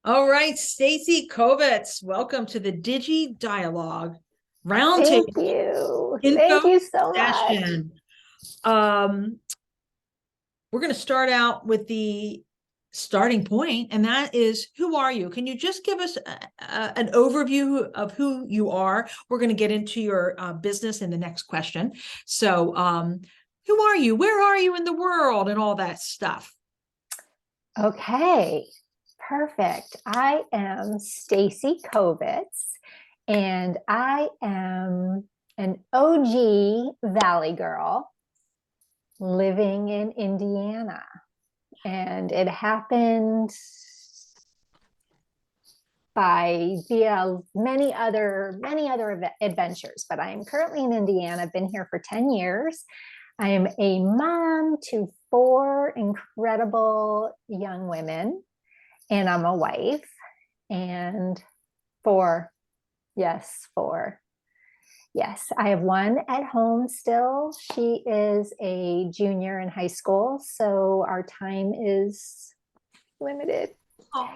All right, Stacy Covitz, welcome to the Digi Dialogue Thank Roundtable you. Thank Info you so much. Session. Um, we're going to start out with the starting point, and that is, who are you? Can you just give us an overview of who you are? We're going to get into your business in the next question. So, who are you? Where are you in the world, and all that stuff? Okay, perfect. I am Stacy Covitz, and I am an OG Valley girl living in Indiana. And it happened by via many other adventures, but I am currently in Indiana. I've been here for 10 years. I am a mom to four incredible young women, and I'm a wife. And four, yes, four. Yes, I have one at home still. She is a junior in high school, so our time is limited. Oh,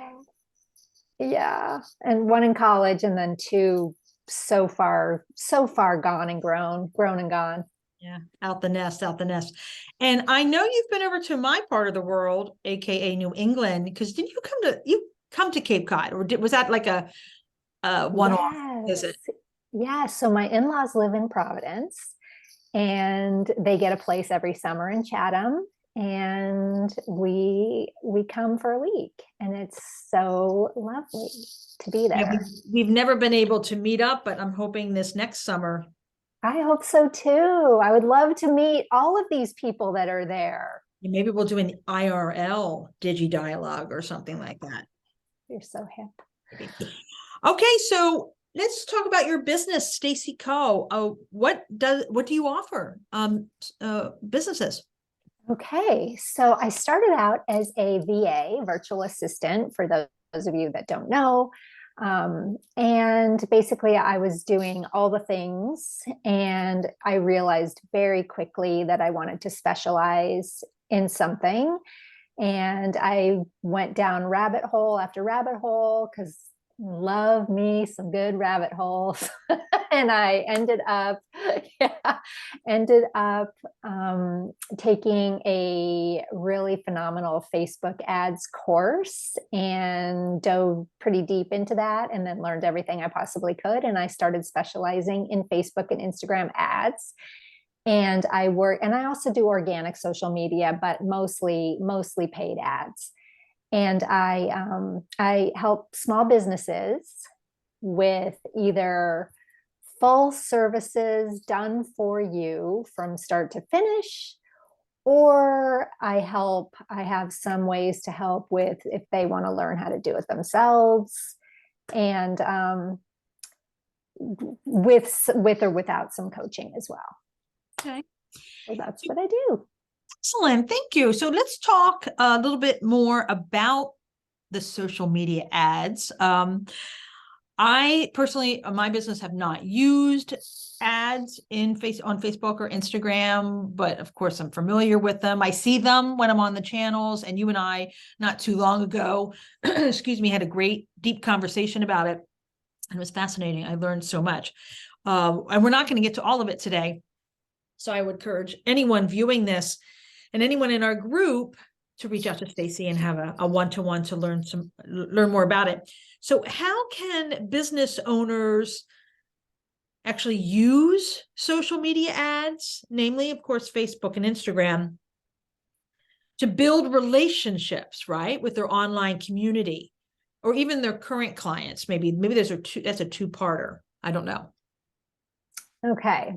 Yeah, and one in college, and then two so far gone and grown and gone. yeah, out the nest, out the nest. And I know you've been over to my part of the world, aka New England, because didn't you come to Cape Cod, or was that like a one-off visit? Yes. Yeah. So my in-laws live in Providence, and they get a place every summer in Chatham. And we come for a week, and it's so lovely to be Yeah, there. we've never been able to meet up, but I'm hoping this next summer. I hope so too. I would love to meet all of these people that are there. Maybe we'll do an IRL Digi dialogue or something like that. You're so hip. Okay, so let's talk about your business, StacyCo. What do you offer businesses? Okay, so I started out as a VA, virtual assistant, for those of you that don't know. And basically, I was doing all the things, and I realized very quickly that I wanted to specialize in something. And I went down rabbit hole after rabbit hole because love me some good rabbit holes. And I yeah, ended up taking a really phenomenal Facebook ads course and dove pretty deep into that, and then learned everything I possibly could. And I started specializing in Facebook and Instagram ads. And I also do organic social media, but mostly paid ads. And I help small businesses with either full services done for you from start to finish, or I have some ways to help with if they want to learn how to do it themselves, and with or without some coaching as well. Okay. So that's what I do. Excellent. Thank you. So let's talk a little bit more about the social media ads. I personally, my business, have not used ads on Facebook or Instagram, but of course I'm familiar with them. I see them when I'm on the channels, and you and I, not too long ago, excuse me, had a great deep conversation about it. And it was fascinating. I learned so much. And we're not going to get to all of it today. So I would encourage anyone viewing this and anyone in our group to reach out to Stacy and have a one-to-one to learn more about it. So how can business owners actually use social media ads, namely, of course, Facebook and Instagram, to build relationships, right, with their online community or even their current clients? Maybe that's a two-parter. I don't know. Okay.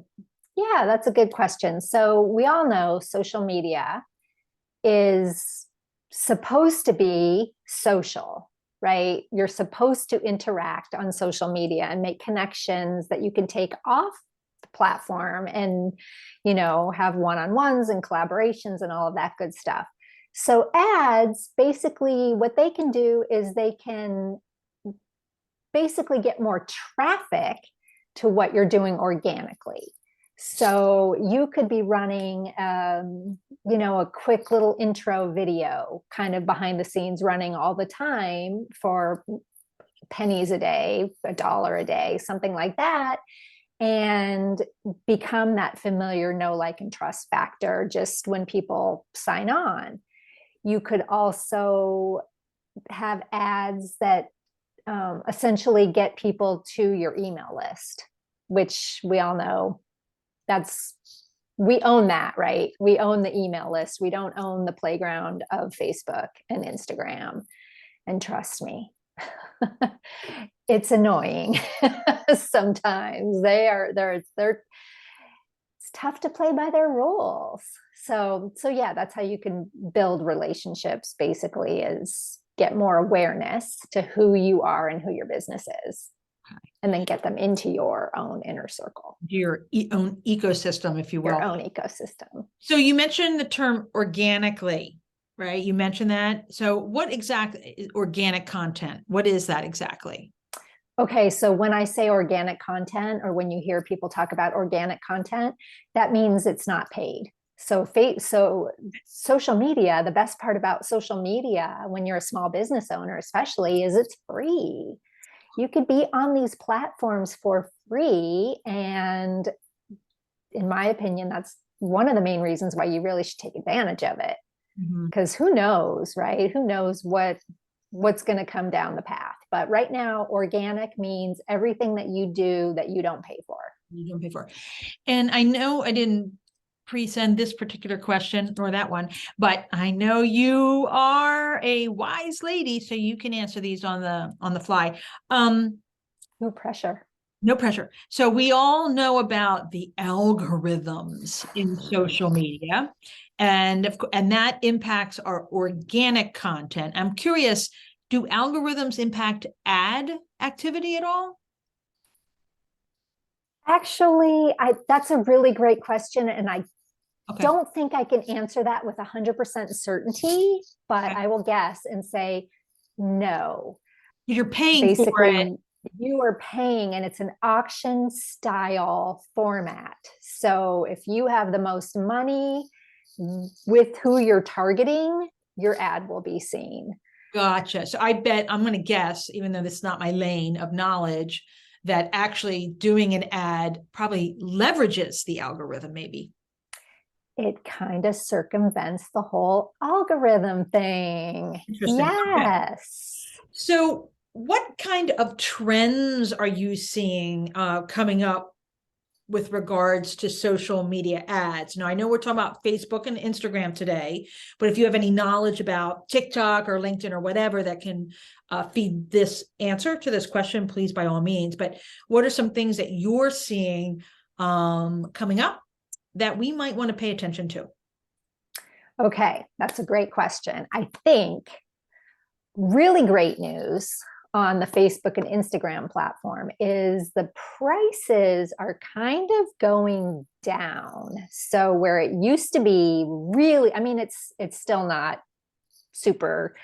Yeah, that's a good question. So we all know social media is supposed to be social, right? You're supposed to interact on social media and make connections that you can take off the platform and, have one-on-ones and collaborations and all of that good stuff. So ads, basically what they can do is they can basically get more traffic to what you're doing organically. So you could be running, a quick little intro video kind of behind the scenes running all the time for pennies a day, $1 a day, something like that, and become that familiar know, like, and trust factor just when people sign on. You could also have ads that essentially get people to your email list, which we all know we own that, right? We own the email list. We don't own the playground of Facebook and Instagram. And trust me, it's annoying sometimes. It's tough to play by their rules. So yeah, that's how you can build relationships, basically, is get more awareness to who you are and who your business is, and then get them into your own inner circle, Your own ecosystem, if you will. Your own ecosystem. So you mentioned the term organically, right? You mentioned that. So what exactly is organic content? What is that exactly? Okay, so when I say organic content, or when you hear people talk about organic content, that means it's not paid. So social media, the best part about social media when you're a small business owner, especially, is it's free. You could be on these platforms for free. And in my opinion, that's one of the main reasons why you really should take advantage of it. Because who knows, right? Who knows what's going to come down the path. But right now, organic means everything that you do that you don't pay for. You don't pay for. And I know I didn't pre-send this particular question or that one, but I know you are a wise lady, so you can answer these on the fly. No pressure. No pressure. So we all know about the algorithms in social media, and that impacts our organic content. I'm curious, do algorithms impact ad activity at all? Actually, that's a really great question, and I Okay. don't think I can answer that with 100% certainty, but I will guess and say no. You're paying for Basically, it. you are paying, and it's an auction style format. So if you have the most money with who you're targeting, your ad will be seen. Gotcha. So I bet, I'm going to guess, even though this is not my lane of knowledge, that actually doing an ad probably leverages the algorithm, maybe. It kind of circumvents the whole algorithm thing. Interesting. Yes. Okay. So what kind of trends are you seeing coming up with regards to social media ads? Now, I know we're talking about Facebook and Instagram today, but if you have any knowledge about TikTok or LinkedIn or whatever that can feed this answer to this question, please, by all means. But what are some things that you're seeing coming up that we might want to pay attention to? Okay, that's a great question. I think really great news on the Facebook and Instagram platform is the prices are kind of going down. So where it used to be really, I mean, it's still not super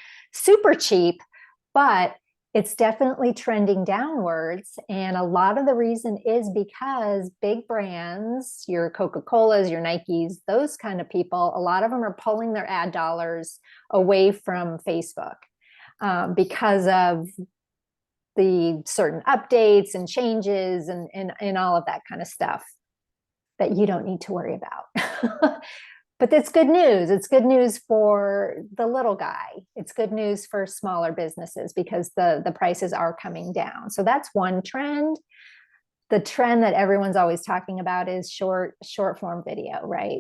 cheap, but it's definitely trending downwards. And a lot of the reason is because big brands, your Coca-Colas, your Nikes, those kind of people, a lot of them are pulling their ad dollars away from Facebook because of the certain updates and changes and all of that kind of stuff that you don't need to worry about. But that's good news. It's good news for the little guy. It's good news for smaller businesses because the prices are coming down. So that's one trend. The trend that everyone's always talking about is short form video, right?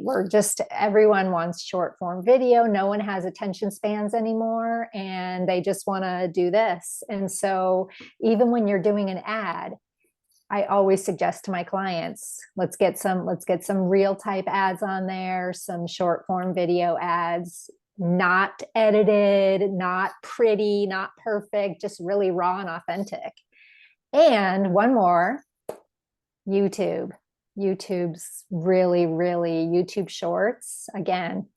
Everyone wants short form video. No one has attention spans anymore, and they just want to do this. And so even when you're doing an ad, I always suggest to my clients, let's get some real type ads on there, some short form video ads, not edited, not pretty, not perfect, just really raw and authentic. And one more, YouTube's really YouTube shorts, again,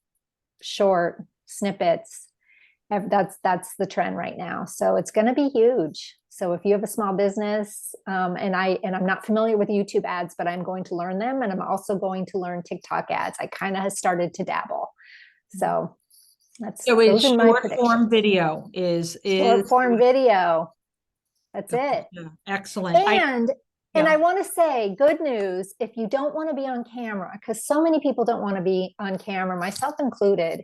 short snippets. That's the trend right now. So it's going to be huge. So if you have a small business, and I'm not familiar with YouTube ads, but I'm going to learn them. And I'm also going to learn TikTok ads. I kind of have started to dabble. So those are my short predictions. form video is Short form video. That's it. Yeah, excellent. And I want to say good news, if you don't want to be on camera, because so many people don't want to be on camera, myself included,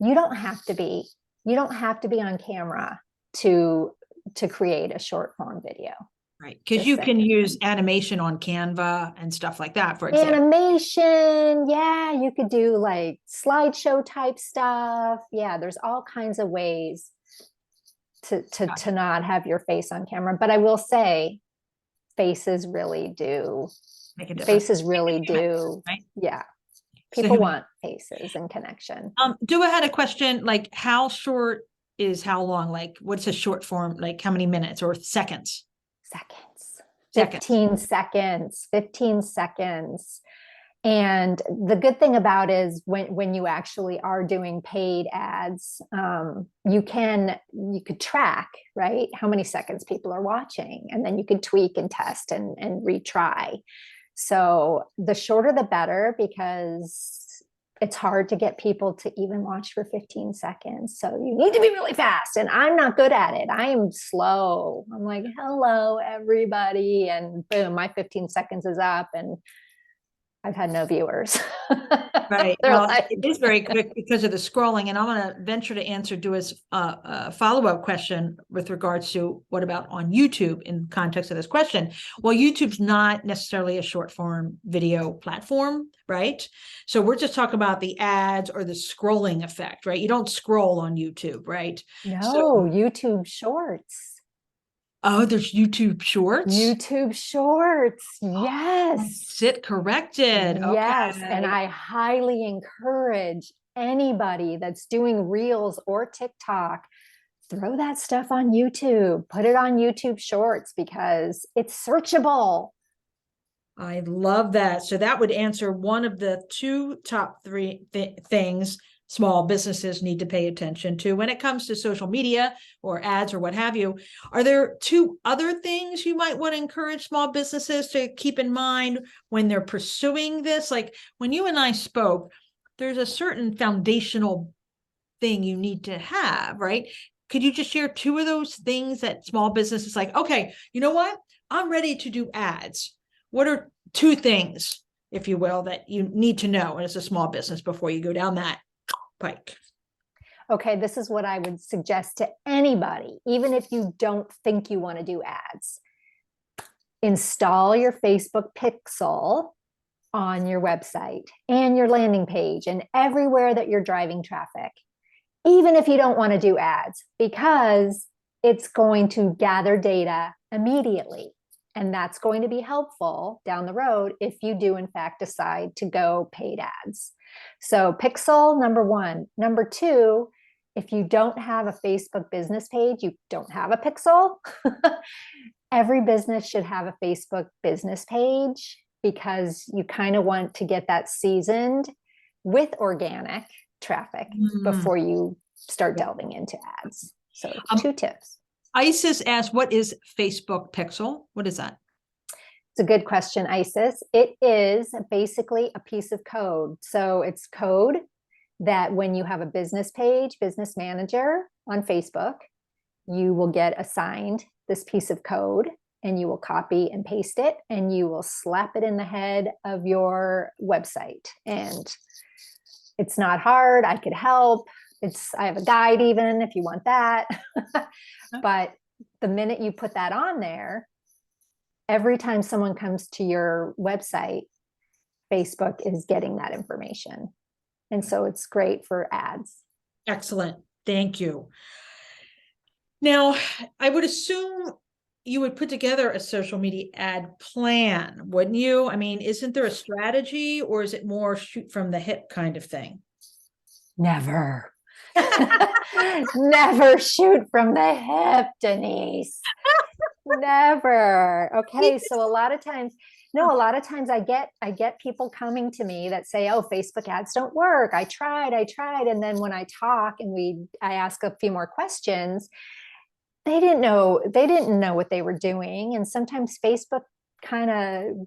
you don't have to be on camera to create a short form video. Right. Because you can use animation on Canva and stuff like that, for example. Animation. Yeah. You could do like slideshow type stuff. Yeah. There's all kinds of ways to not have your face on camera. But I will say faces really do. Make a difference. Faces really do. Right? Yeah. People want faces and connection. Dua had a question, like how short is how long? Like what's a short form? Like how many minutes or seconds? Seconds. 15 seconds. 15 seconds. And the good thing about is when you actually are doing paid ads, you could track, right, how many seconds people are watching, and then you could tweak and test and retry. So the shorter the better, because it's hard to get people to even watch for 15 seconds. So you need to be really fast. And I'm not good at it. I am slow. I'm like, hello, everybody. And boom, my 15 seconds is up and I've had no viewers. Right. Well, it is very quick because of the scrolling. And I'm going to venture to answer Dua's follow-up question with regards to what about on YouTube in context of this question. Well, YouTube's not necessarily a short form video platform, right? So we're just talking about the ads or the scrolling effect, right? You don't scroll on YouTube, right? No, YouTube Shorts. Oh, there's YouTube Shorts? YouTube Shorts, yes. Sit corrected. Yes, okay. And I highly encourage anybody that's doing Reels or TikTok, throw that stuff on YouTube. Put it on YouTube Shorts because it's searchable. I love that. So that would answer one of the top three things small businesses need to pay attention to when it comes to social media or ads or what have you. Are there two other things you might want to encourage small businesses to keep in mind when they're pursuing this? Like when you and I spoke, there's a certain foundational thing you need to have, right? Could you just share two of those things that small businesses like, okay, you know what? I'm ready to do ads. What are two things, if you will, that you need to know as a small business before you go down that pike? Okay, this is what I would suggest to anybody, even if you don't think you want to do ads. Install your Facebook pixel on your website and your landing page and everywhere that you're driving traffic, even if you don't want to do ads, because it's going to gather data immediately. And that's going to be helpful down the road if you do, in fact, decide to go paid ads. So pixel, number one. Number two, if you don't have a Facebook business page, you don't have a pixel. Every business should have a Facebook business page because you kind of want to get that seasoned with organic traffic before you start delving into ads. So 2 tips. Isis asked, what is Facebook pixel? What is that? It's a good question, Isis. It is basically a piece of code. So it's code that when you have a business page, business manager on Facebook, you will get assigned this piece of code and you will copy and paste it and you will slap it in the head of your website. And it's not hard. I could help. I have a guide even if you want that. But the minute you put that on there, every time someone comes to your website, Facebook is getting that information. And so it's great for ads. Excellent. Thank you. Now, I would assume you would put together a social media ad plan, wouldn't you? I mean, isn't there a strategy or is it more shoot from the hip kind of thing? Never. Never shoot from the hip, Denise. Never. Okay. So a lot of times I get people coming to me that say, oh, Facebook ads don't work. I tried. And then when I talk and I ask a few more questions, they didn't know what they were doing. And sometimes Facebook kind of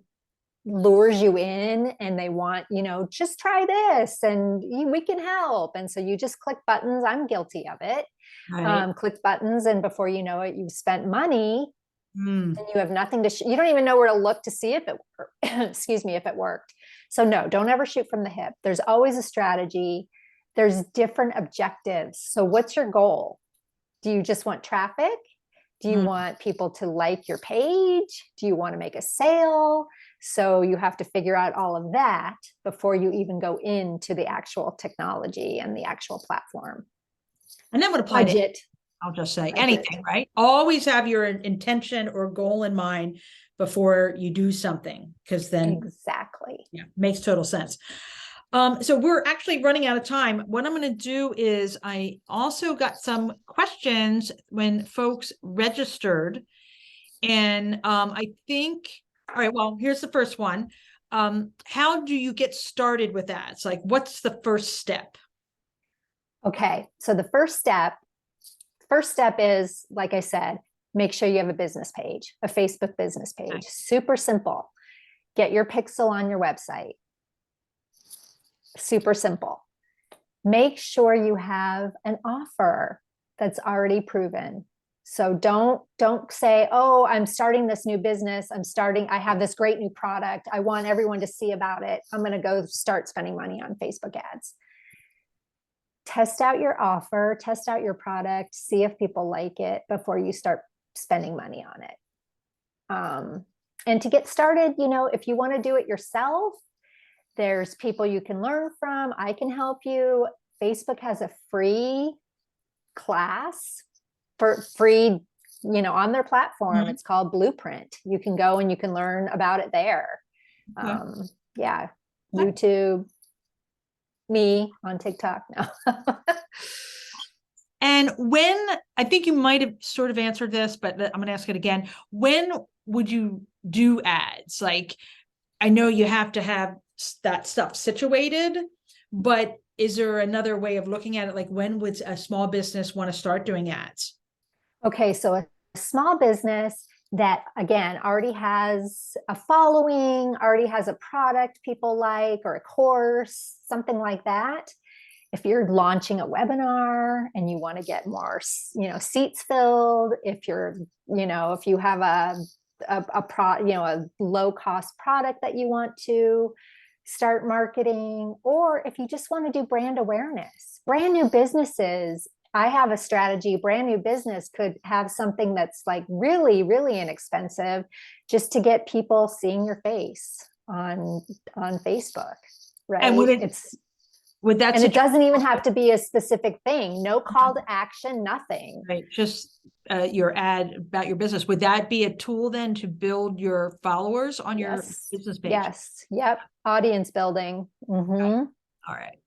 lures you in and they want, just try this and we can help. And so you just click buttons. I'm guilty of it. Right. Click buttons, and before you know it, you've spent money Mm. and you have nothing to, you don't even know where to look to see if it, excuse me, if it worked. So no, don't ever shoot from the hip. There's always a strategy. There's different objectives. So what's your goal? Do you just want traffic? Do you want people to like your page? Do you want to make a sale? So you have to figure out all of that before you even go into the actual technology and the actual platform. And that would apply to, Budget. I'll just say Budget. anything, right? Always have your intention or goal in mind before you do something, because then Exactly. yeah, makes total sense. So we're actually running out of time. What I'm going to do is I also got some questions when folks registered. And I think, all right, well, here's the first one. How do you get started with ads? Like, what's the first step? Okay. So the first step is, like I said, make sure you have a business page, a Facebook business page. Nice. Super simple. Get your pixel on your website. Super simple. Make sure you have an offer that's already proven. So don't say, oh, I'm starting this new business. I have this great new product. I want everyone to see about it. I'm going to go start spending money on Facebook ads. Test out your offer, test out your product, see if people like it before you start spending money on it. And to get started, if you want to do it yourself, there's people you can learn from. I can help you. Facebook has a free class for free, on their platform. It's called Blueprint. You can go and you can learn about it there. Yeah. YouTube, me on TikTok now. And when, I think you might have sort of answered this, but I'm going to ask it again. When would you do ads? Like, I know you have to have that stuff situated, but is there another way of looking at it? Like, when would a small business want to start doing ads? Okay, so a small business that, again, already has a following, already has a product people like, or a course, something like that. If you're launching a webinar and you want to get more, seats filled, if you have a low cost product that you want to start marketing, or if you just want to do brand awareness, brand new businesses. I have a strategy. Brand new business could have something that's like really, really inexpensive, just to get people seeing your face on Facebook, right? And it doesn't even have to be a specific thing. No call to action, nothing. Right, just your ad about your business. Would that be a tool then to build your followers on your business page? Yes. Yep. Audience building. All right.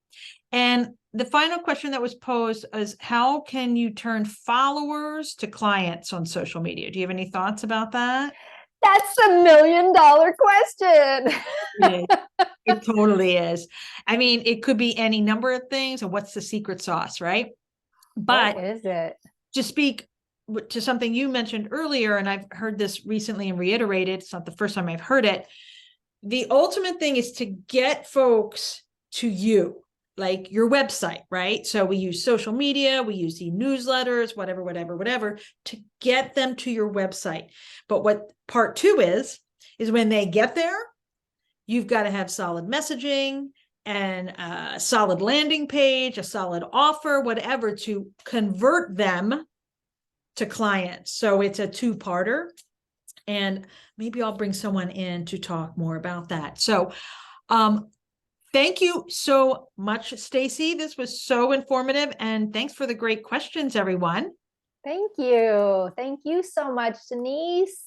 And the final question that was posed is, how can you turn followers to clients on social media? Do you have any thoughts about that? That's $1 million question. It totally is. I mean, it could be any number of things. And what's the secret sauce, right? But what is it? To speak to something you mentioned earlier, and I've heard this recently and reiterated, it's not the first time I've heard it. The ultimate thing is to get folks to you, like your website, right? So we use social media, we use the newsletters, whatever, to get them to your website. But what part two is when they get there, you've got to have solid messaging and a solid landing page, a solid offer, whatever, to convert them to clients. So it's a two-parter. And maybe I'll bring someone in to talk more about that. So thank you so much, Stacy. This was so informative. And thanks for the great questions, everyone. Thank you. Thank you so much, Denise.